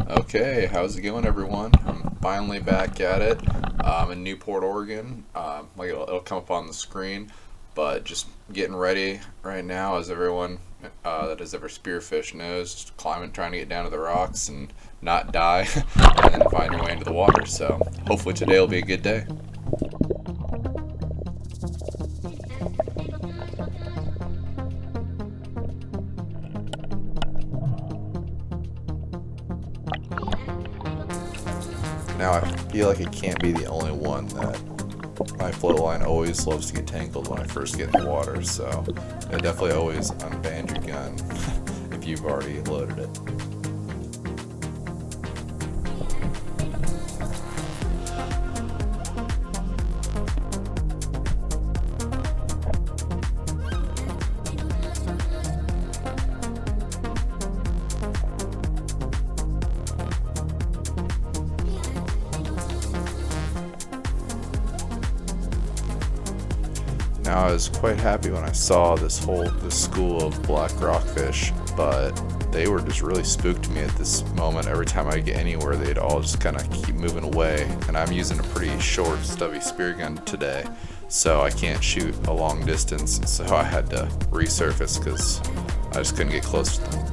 Okay, how's it going, everyone? I'm finally back at it. I'm in Newport, Oregon. Like it'll come up on the screen, but just getting ready right now, as everyone that has ever spearfished knows, just climbing, trying to get down to the rocks and not die, and then find your way into the water. So hopefully today will be a good day. Now I feel like it can't be the only one that my float line always loves to get tangled when I first get in the water, so definitely always unband your gun if you've already loaded it. Now I was quite happy when I saw this school of black rockfish, but they were just really spooked to me at this moment. Every time I get anywhere, they'd all just kind of keep moving away, and I'm using a pretty short, stubby spear gun today, so I can't shoot a long distance, so I had to resurface because I just couldn't get close to them.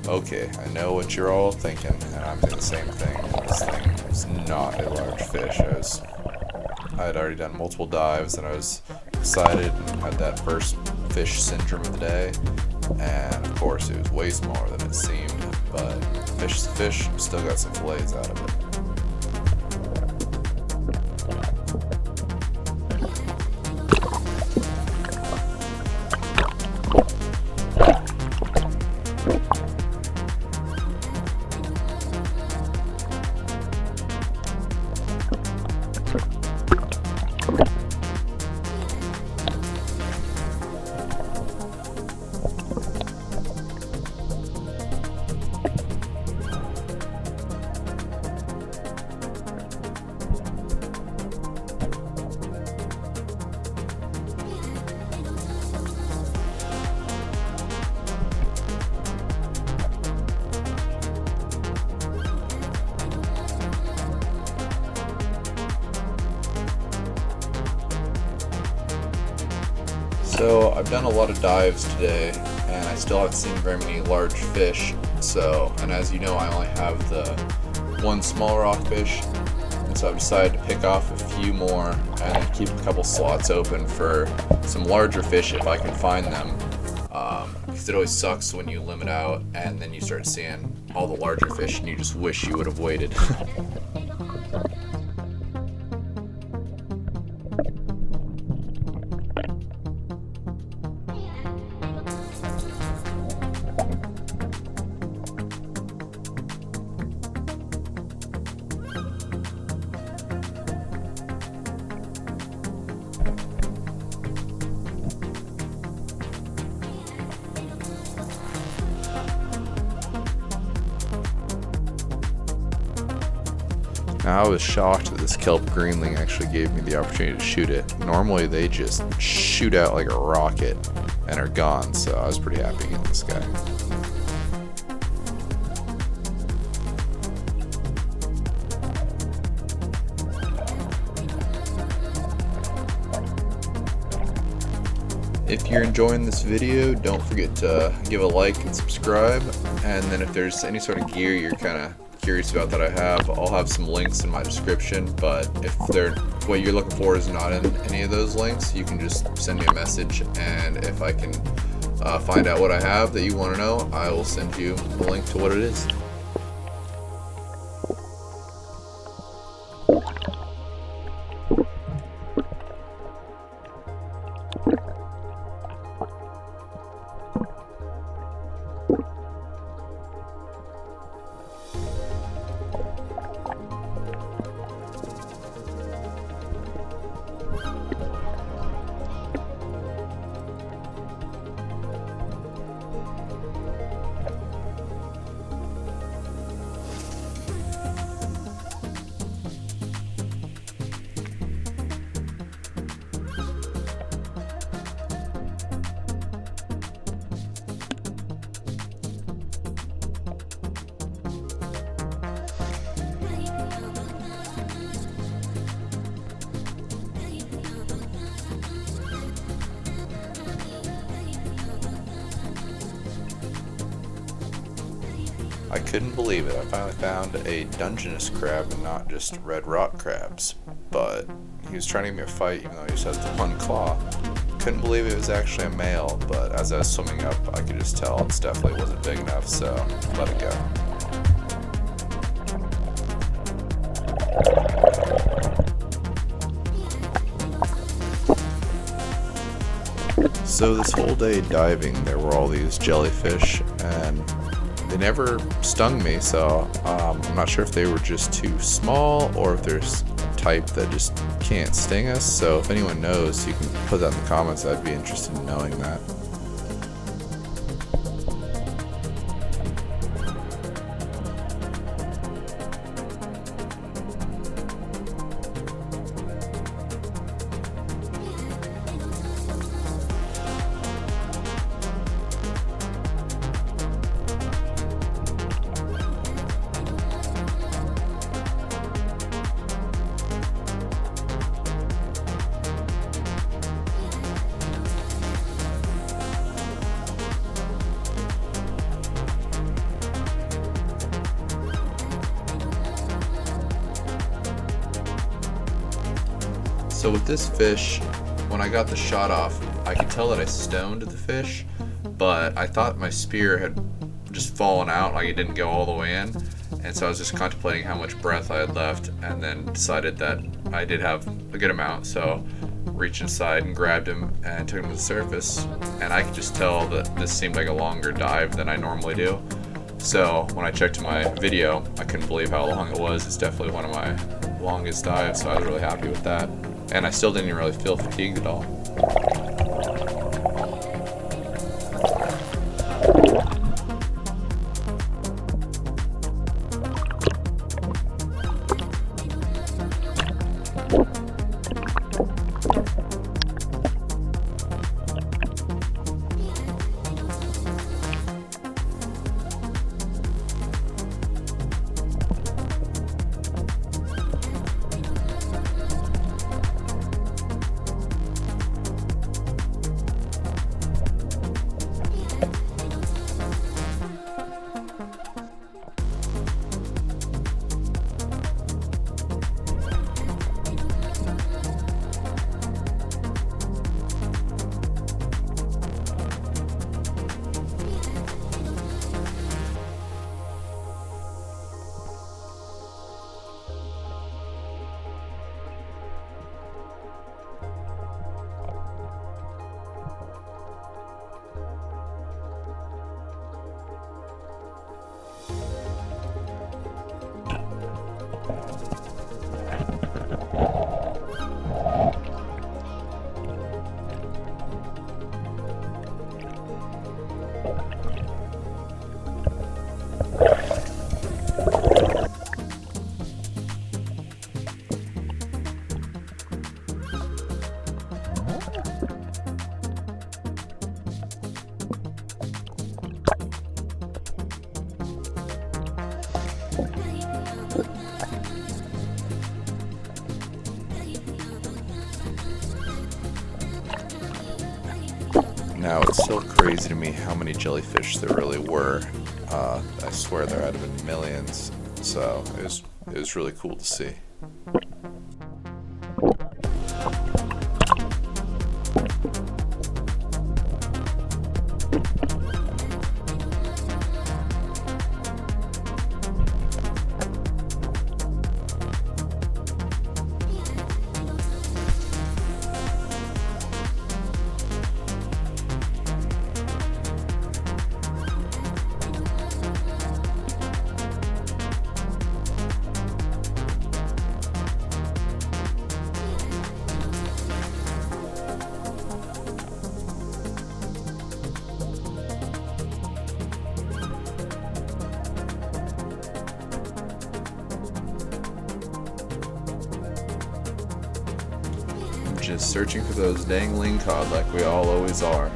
Okay, I know what you're all thinking, and I'm thinking the same thing. This thing is not a large fish. I had already done multiple dives, and I was excited and had that first fish syndrome of the day. And of course, it was way smaller than it seemed, but fish still got some fillets out of it. So I've done a lot of dives today, and I still haven't seen very many large fish. And as you know, I only have the one small rockfish, and so I've decided to pick off a few more and then keep a couple slots open for some larger fish if I can find them. Because it always sucks when you limit out and then you start seeing all the larger fish and you just wish you would have waited. Now, I was shocked that this kelp greenling actually gave me the opportunity to shoot it. Normally they just shoot out like a rocket and are gone, so I was pretty happy getting this guy. If you're enjoying this video, don't forget to give a like and subscribe. And then if there's any sort of gear you're kind of curious about that I have, I'll have some links in my description. But if what you're looking for is not in any of those links, you can just send me a message, and if I can find out what I have that you want to know, I will send you a link to what it is. I couldn't believe it. I finally found a Dungeness crab and not just red rock crabs. But he was trying to give me a fight even though he just has the one claw. Couldn't believe it was actually a male, but as I was swimming up, I could just tell it definitely wasn't big enough, so let it go. So this whole day diving, there were all these jellyfish, and they never stung me, so I'm not sure if they were just too small or if there's a type that just can't sting us. So if anyone knows, you can put that in the comments. I'd be interested in knowing that. So with this fish, when I got the shot off, I could tell that I stoned the fish, but I thought my spear had just fallen out, like it didn't go all the way in, and so I was just contemplating how much breath I had left, and then decided that I did have a good amount, so reached inside and grabbed him and took him to the surface, and I could just tell that this seemed like a longer dive than I normally do. So when I checked my video, I couldn't believe how long it was. It's definitely one of my longest dives, so I was really happy with that. And I still didn't really feel fatigued at all. still crazy to me how many jellyfish there really were. I swear there had to have been millions, so it was really cool to see. Just searching for those dang Lingcod like we all always are.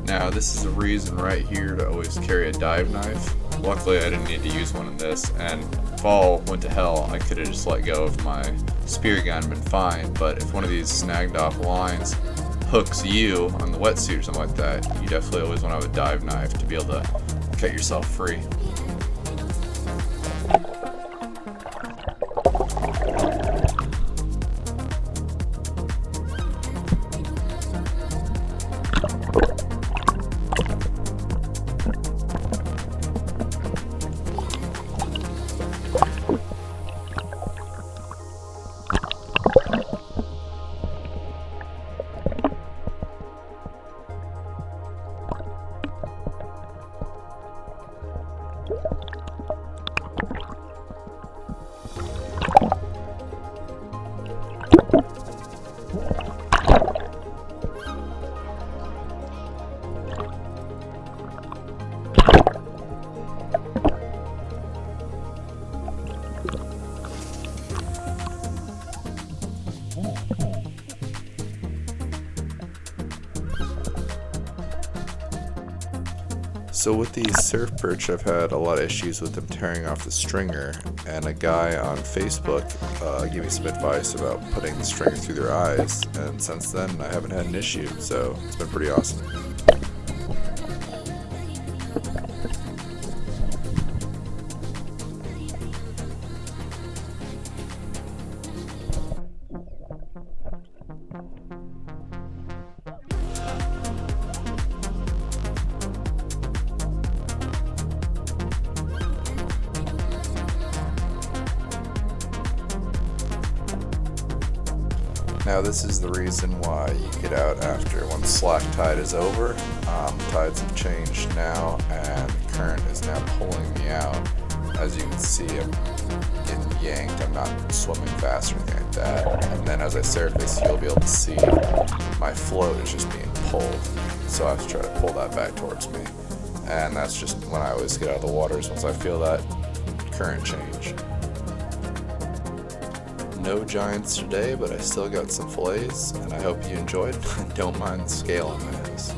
Now this is a reason right here to always carry a dive knife. Luckily I didn't need to use one in this, and if all went to hell I could have just let go of my spear gun and been fine, but if one of these snagged off lines hooks you on the wetsuit or something like that, you definitely always want to have a dive knife to be able to cut yourself free. So with these surf perch, I've had a lot of issues with them tearing off the stringer, and a guy on Facebook gave me some advice about putting the stringer through their eyes, and since then I haven't had an issue, so it's been pretty awesome. Now this is the reason why you get out after when slack tide is over. Tides have changed now and the current is now pulling me out. As you can see, I'm getting yanked. I'm not swimming fast or anything like that. And then as I surface, you'll be able to see my float is just being pulled. So I have to try to pull that back towards me. And that's just when I always get out of the waters, once I feel that current change. No giants today, but I still got some fillets, and I hope you enjoyed. Don't mind the scale on this.